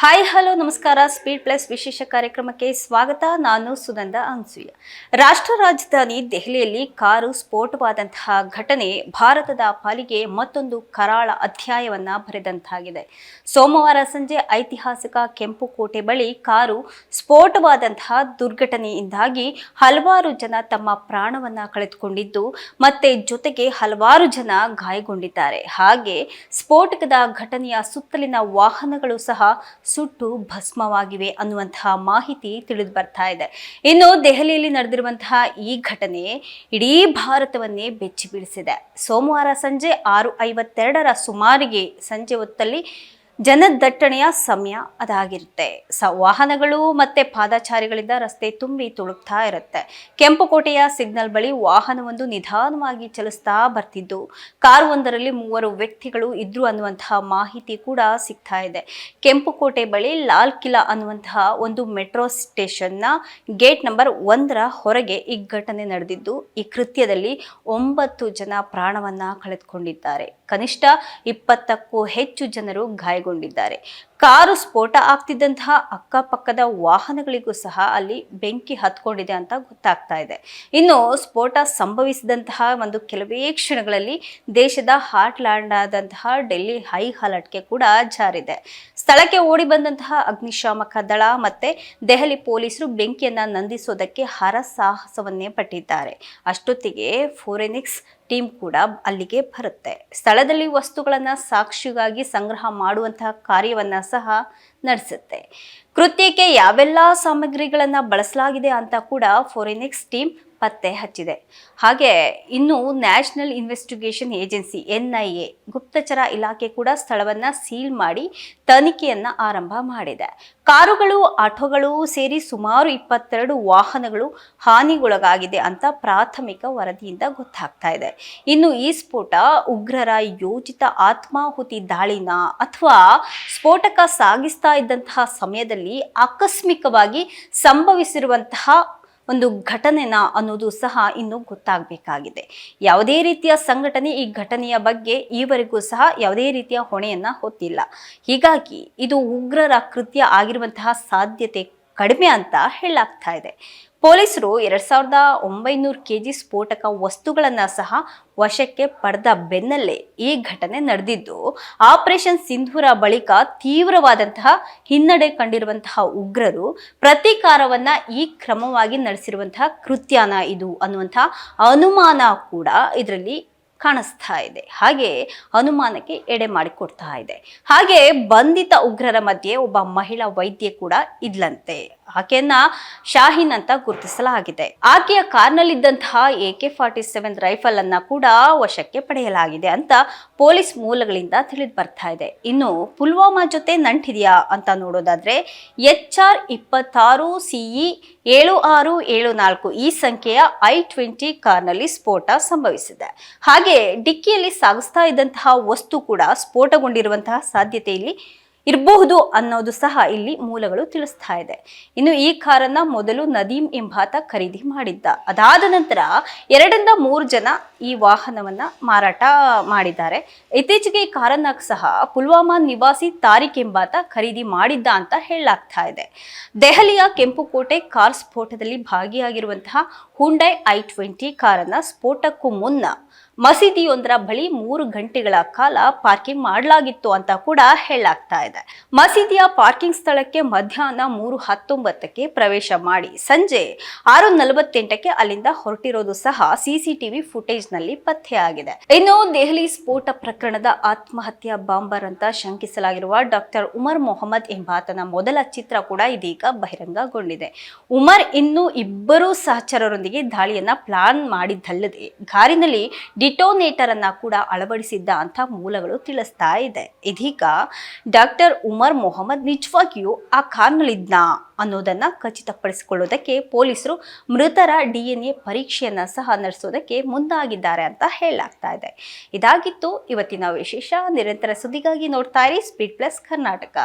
Hi hello ನಮಸ್ಕಾರ. Speed plus ವಿಶೇಷ ಕಾರ್ಯಕ್ರಮಕ್ಕೆ ಸ್ವಾಗತ. ನಾನು ಸುನಂದ ಅನ್ಸೂಯ. ರಾಷ್ಟ್ರ ರಾಜಧಾನಿ ದೆಹಲಿಯಲ್ಲಿ ಕಾರು ಸ್ಫೋಟವಾದಂತಹ ಘಟನೆ ಭಾರತದ ಪಾಲಿಗೆ ಮತ್ತೊಂದು ಕರಾಳ ಅಧ್ಯಾಯವನ್ನ ಬರೆದಂತಾಗಿದೆ. ಸೋಮವಾರ ಸಂಜೆ ಐತಿಹಾಸಿಕ ಕೆಂಪುಕೋಟೆ ಬಳಿ ಕಾರು ಸ್ಫೋಟವಾದಂತಹ ದುರ್ಘಟನೆಯಿಂದಾಗಿ ಹಲವಾರು ಜನ ತಮ್ಮ ಪ್ರಾಣವನ್ನ ಕಳೆದುಕೊಂಡಿದ್ದು ಮತ್ತೆ ಜೊತೆಗೆ ಹಲವಾರು ಜನ ಗಾಯಗೊಂಡಿದ್ದಾರೆ. ಹಾಗೆ ಸ್ಫೋಟಕದ ಘಟನೆಯ ಸುತ್ತಲಿನ ವಾಹನಗಳು ಸಹ ಸುಟ್ಟು ಭಸ್ಮವಾಗಿವೆ ಅನ್ನುವಂತಹ ಮಾಹಿತಿ ತಿಳಿದು ಬರ್ತಾ ಇದೆ. ಇನ್ನು ದೆಹಲಿಯಲ್ಲಿ ನಡೆದಿರುವಂತಹ ಈ ಘಟನೆ ಇಡೀ ಭಾರತವನ್ನೇ ಬೆಚ್ಚಿ ಬೀಳಿಸಿದೆ. ಸೋಮವಾರ ಸಂಜೆ 6:52 ಸುಮಾರಿಗೆ ಸಂಜೆ ಹೊತ್ತಲ್ಲಿ ಜನದಟ್ಟಣೆಯ ಸಮಯ ಅದಾಗಿರುತ್ತೆ. ವಾಹನಗಳು ಮತ್ತೆ ಪಾದಚಾರಿಗಳಿಂದ ರಸ್ತೆ ತುಂಬಿ ತುಳುಕ್ತಾ ಇರುತ್ತೆ. ಕೆಂಪುಕೋಟೆಯ ಸಿಗ್ನಲ್ ಬಳಿ ವಾಹನವೊಂದು ನಿಧಾನವಾಗಿ ಚಲಿಸ್ತಾ ಬರ್ತಿದ್ದು ಕಾರು ಒಂದರಲ್ಲಿ 3 ವ್ಯಕ್ತಿಗಳು ಇದ್ರು ಅನ್ನುವಂತಹ ಮಾಹಿತಿ ಕೂಡ ಸಿಗ್ತಾ ಇದೆ. ಕೆಂಪುಕೋಟೆ ಬಳಿ ಲಾಲ್ ಕಿಲಾ ಅನ್ನುವಂತಹ ಒಂದು ಮೆಟ್ರೋ ಸ್ಟೇಷನ್ನ ಗೇಟ್ ನಂಬರ್ 1 ಹೊರಗೆ ಈ ಘಟನೆ ನಡೆದಿದ್ದು ಈ ಕೃತ್ಯದಲ್ಲಿ 9 ಜನ ಪ್ರಾಣವನ್ನ ಕಳೆದುಕೊಂಡಿದ್ದಾರೆ. ಕನಿಷ್ಠ 20ಕ್ಕೂ ಹೆಚ್ಚು ಜನರು ಗಾಯಗೊಂಡಿದ್ದಾರೆ. ಕಾರು ಸ್ಫೋಟ ಆಗ್ತಿದ್ದಂತಹ ಅಕ್ಕಪಕ್ಕದ ವಾಹನಗಳಿಗೂ ಸಹ ಅಲ್ಲಿ ಬೆಂಕಿ ಹತ್ಕೊಂಡಿದೆ ಅಂತ ಗೊತ್ತಾಗ್ತಾ ಇದೆ. ಇನ್ನು ಸ್ಫೋಟ ಸಂಭವಿಸಿದಂತಹ ಒಂದು ಕೆಲವೇ ಕ್ಷಣಗಳಲ್ಲಿ ದೇಶದ ಹಾರ್ಟ್ ಲ್ಯಾಂಡ್ ಆದಂತಹ ಡೆಲ್ಲಿ ಹೈ ಅಲರ್ಟ್ಗೆ ಕೂಡ ಜಾರಿದೆ. ಸ್ಥಳಕ್ಕೆ ಓಡಿ ಬಂದಂತಹ ಅಗ್ನಿಶಾಮಕ ದಳ ಮತ್ತೆ ದೆಹಲಿ ಪೊಲೀಸರು ಬೆಂಕಿಯನ್ನ ನಂದಿಸೋದಕ್ಕೆ ಹರಸಾಹಸವನ್ನೇ ಪಟ್ಟಿದ್ದಾರೆ. ಅಷ್ಟೊತ್ತಿಗೆ ಫೋರೆನ್ಸಿಕ್ ಟೀಮ್ ಕೂಡ ಅಲ್ಲಿಗೆ ಬರುತ್ತೆ. ಸ್ಥಳದಲ್ಲಿ ವಸ್ತುಗಳನ್ನ ಸಾಕ್ಷಿಗಾಗಿ ಸಂಗ್ರಹ ಮಾಡುವಂತಹ ಕಾರ್ಯವನ್ನ ಸಹ ನಡೆಸುತ್ತೆ. ಕೃತ್ಯಕ್ಕೆ ಯಾವೆಲ್ಲ ಸಾಮಗ್ರಿಗಳನ್ನ ಬಳಸಲಾಗಿದೆ ಅಂತ ಕೂಡ ಫೋರೆನ್ಸಿಕ್ ಟೀಮ್ ಪತ್ತೆ ಹಚ್ಚಿದೆ. ಹಾಗೆ ಇನ್ನು ನ್ಯಾಷನಲ್ ಇನ್ವೆಸ್ಟಿಗೇಷನ್ ಏಜೆನ್ಸಿ NIA ಗುಪ್ತಚರ ಇಲಾಖೆ ಕೂಡ ಸ್ಥಳವನ್ನ ಸೀಲ್ ಮಾಡಿ ತನಿಖೆಯನ್ನ ಆರಂಭ ಮಾಡಿದೆ. ಕಾರುಗಳು, ಆಟೋಗಳು ಸೇರಿ ಸುಮಾರು 22 ವಾಹನಗಳು ಹಾನಿಗೊಳಗಾಗಿದೆ ಅಂತ ಪ್ರಾಥಮಿಕ ವರದಿಯಿಂದ ಗೊತ್ತಾಗ್ತಾ ಇದೆ. ಇನ್ನು ಈ ಸ್ಫೋಟ ಉಗ್ರರ ಯೋಜಿತ ಆತ್ಮಾಹುತಿ ದಾಳಿನ ಅಥವಾ ಸ್ಫೋಟಕ ಸಾಗಿಸ್ತಾ ಇದ್ದಂತಹ ಸಮಯದಲ್ಲಿ ಆಕಸ್ಮಿಕವಾಗಿ ಸಂಭವಿಸಿರುವಂತಹ ಒಂದು ಘಟನೆನ ಅನ್ನೋದು ಸಹ ಇನ್ನು ಗೊತ್ತಾಗಬೇಕಾಗಿದೆ. ಯಾವುದೇ ರೀತಿಯ ಸಂಘಟನೆ ಈ ಘಟನೆಯ ಬಗ್ಗೆ ಈವರೆಗೂ ಸಹ ಯಾವುದೇ ರೀತಿಯ ಹೊಣೆಯನ್ನ ಹೊತ್ತಿಲ್ಲ. ಹೀಗಾಗಿ ಇದು ಉಗ್ರರ ಕೃತ್ಯ ಆಗಿರುವಂತಹ ಸಾಧ್ಯತೆ ಕಡಿಮೆ ಅಂತ ಹೇಳಲಾಗ್ತಾ ಇದೆ. ಪೊಲೀಸರು 2900 kg ಸ್ಫೋಟಕ ವಸ್ತುಗಳನ್ನ ಸಹ ವಶಕ್ಕೆ ಪಡೆದ ಬೆನ್ನಲ್ಲೇ ಈ ಘಟನೆ ನಡೆದಿದ್ದು ಆಪರೇಷನ್ ಸಿಂಧೂರ ಬಳಿಕ ತೀವ್ರವಾದಂತಹ ಹಿನ್ನಡೆ ಕಂಡಿರುವಂತಹ ಉಗ್ರರು ಪ್ರತೀಕಾರವನ್ನ ಈ ಕ್ರಮವಾಗಿ ನಡೆಸಿರುವಂತಹ ಕೃತ್ಯನ ಇದು ಅನ್ನುವಂತಹ ಅನುಮಾನ ಕೂಡ ಇದರಲ್ಲಿ ಕಾಣಿಸ್ತಾ ಇದೆ. ಹಾಗೆ ಅನುಮಾನಕ್ಕೆ ಎಡೆ ಮಾಡಿಕೊಡ್ತಾ ಇದೆ. ಹಾಗೆ ಬಂಧಿತ ಉಗ್ರರ ಮಧ್ಯೆ ಒಬ್ಬ ಮಹಿಳಾ ವೈದ್ಯೆ ಕೂಡ ಇದ್ಲಂತೆ. ಆಕೆಯನ್ನ ಶಾಹೀನ್ ಅಂತ ಗುರುತಿಸಲಾಗಿದೆ. ಆಕೆಯ ಕಾರ್ನಲ್ಲಿದ್ದಂತಹ AK-47 ರೈಫಲ್ ಅನ್ನ ಕೂಡ ವಶಕ್ಕೆ ಪಡೆಯಲಾಗಿದೆ ಅಂತ ಪೊಲೀಸ್ ಮೂಲಗಳಿಂದ ತಿಳಿದು ಬರ್ತಾ ಇದೆ. ಇನ್ನು ಪುಲ್ವಾಮಾ ಜೊತೆ ನಂಟಿದೆಯಾ ಅಂತ ನೋಡೋದಾದ್ರೆ HR 26 CE 7674 ಈ ಸಂಖ್ಯೆಯ I-20 ಕಾರ್ನಲ್ಲಿ ಸ್ಫೋಟ ಸಂಭವಿಸಿದೆ. ಹಾಗೆ ಡಿಕ್ಕಿಯಲ್ಲಿ ಸಾಗಿಸ್ತಾ ಇದ್ದಂತಹ ವಸ್ತು ಕೂಡ ಸ್ಫೋಟಗೊಂಡಿರುವಂತಹ ಸಾಧ್ಯತೆ ಇಲ್ಲಿ ಇರಬಹುದು ಅನ್ನೋದು ಸಹ ಇಲ್ಲಿ ಮೂಲಗಳು ತಿಳಿಸ್ತಾ ಇದೆ. ಇನ್ನು ಈ ಕಾರನ್ನ ಮೊದಲು ನದೀಮ್ ಎಂಬಾತ ಖರೀದಿ ಮಾಡಿದ್ದ. ಅದಾದ ನಂತರ 2-3 ಜನ ಈ ವಾಹನವನ್ನ ಮಾರಾಟ ಮಾಡಿದ್ದಾರೆ. ಇತ್ತೀಚೆಗೆ ಈ ಕಾರನ್ನ ಸಹ ಪುಲ್ವಾಮಾ ನಿವಾಸಿ ತಾರಿಕ್ ಎಂಬಾತ ಖರೀದಿ ಮಾಡಿದ್ದ ಅಂತ ಹೇಳಲಾಗ್ತಾ ಇದೆ. ದೆಹಲಿಯ ಕೆಂಪುಕೋಟೆ ಕಾರ್ ಸ್ಫೋಟದಲ್ಲಿ ಭಾಗಿಯಾಗಿರುವಂತಹ ಹುಂಡೈ I-20 ಕಾರನ್ನ ಸ್ಫೋಟಕ್ಕೂ ಮುನ್ನ ಮಸೀದಿಯೊಂದರ ಬಳಿ 3 ಗಂಟೆಗಳ ಕಾಲ ಪಾರ್ಕಿಂಗ್ ಮಾಡಲಾಗಿತ್ತು ಅಂತ ಕೂಡ ಹೇಳಲಾಗ್ತಾ ಇದೆ. ಮಸೀದಿಯ ಪಾರ್ಕಿಂಗ್ ಸ್ಥಳಕ್ಕೆ ಮಧ್ಯಾಹ್ನ 3:19ಕ್ಕೆ ಪ್ರವೇಶ ಮಾಡಿ ಸಂಜೆ 6:48ಕ್ಕೆ ಅಲ್ಲಿಂದ ಹೊರಟಿರೋದು ಸಹ CCTV ಫುಟೇಜ್ ನಲ್ಲಿ ಪತ್ತೆಯಾಗಿದೆ. ಇನ್ನು ದೆಹಲಿ ಸ್ಫೋಟ ಪ್ರಕರಣದ ಆತ್ಮಹತ್ಯಾ ಬಾಂಬರ್ ಅಂತ ಶಂಕಿಸಲಾಗಿರುವ ಡಾಕ್ಟರ್ ಉಮರ್ ಮೊಹಮ್ಮದ್ ಎಂಬಾತನ ಮೊದಲ ಚಿತ್ರ ಕೂಡ ಇದೀಗ ಬಹಿರಂಗಗೊಂಡಿದೆ. ಉಮರ್ ಇನ್ನು 2 ಸಹಚರರೊಂದಿಗೆ ದಾಳಿಯನ್ನ ಪ್ಲಾನ್ ಮಾಡಿದ್ದಲ್ಲದೆ ಕಾರಿನಲ್ಲಿ ಡಿಟೋನೇಟರ್ ಅನ್ನ ಕೂಡ ಅಳವಡಿಸಿದ್ದ ಅಂತ ಮೂಲಗಳು ತಿಳಿಸ್ತಾ ಇದೆ. ಇದೀಗ ಡಾಕ್ಟರ್ ಉಮರ್ ಮೊಹಮ್ಮದ್ ನಿಜವಾಗಿಯೂ ಆ ಕಾರ್ನಲ್ಲಿದ್ನಾ ಅನ್ನೋದನ್ನ ಖಚಿತಪಡಿಸಿಕೊಳ್ಳೋದಕ್ಕೆ ಪೊಲೀಸರು ಮೃತರ DNA ಪರೀಕ್ಷೆಯನ್ನ ಸಹ ನಡೆಸೋದಕ್ಕೆ ಮುಂದಾಗಿದ್ದಾರೆ ಅಂತ ಹೇಳಲಾಗ್ತಾ ಇದೆ. ಇದಾಗಿತ್ತು ಇವತ್ತಿನ ವಿಶೇಷ. ನಿರಂತರ ಸುದ್ದಿಗಾಗಿ ನೋಡ್ತಾ ಇರಿ ಸ್ಪೀಡ್ ಪ್ಲಸ್ ಕರ್ನಾಟಕ.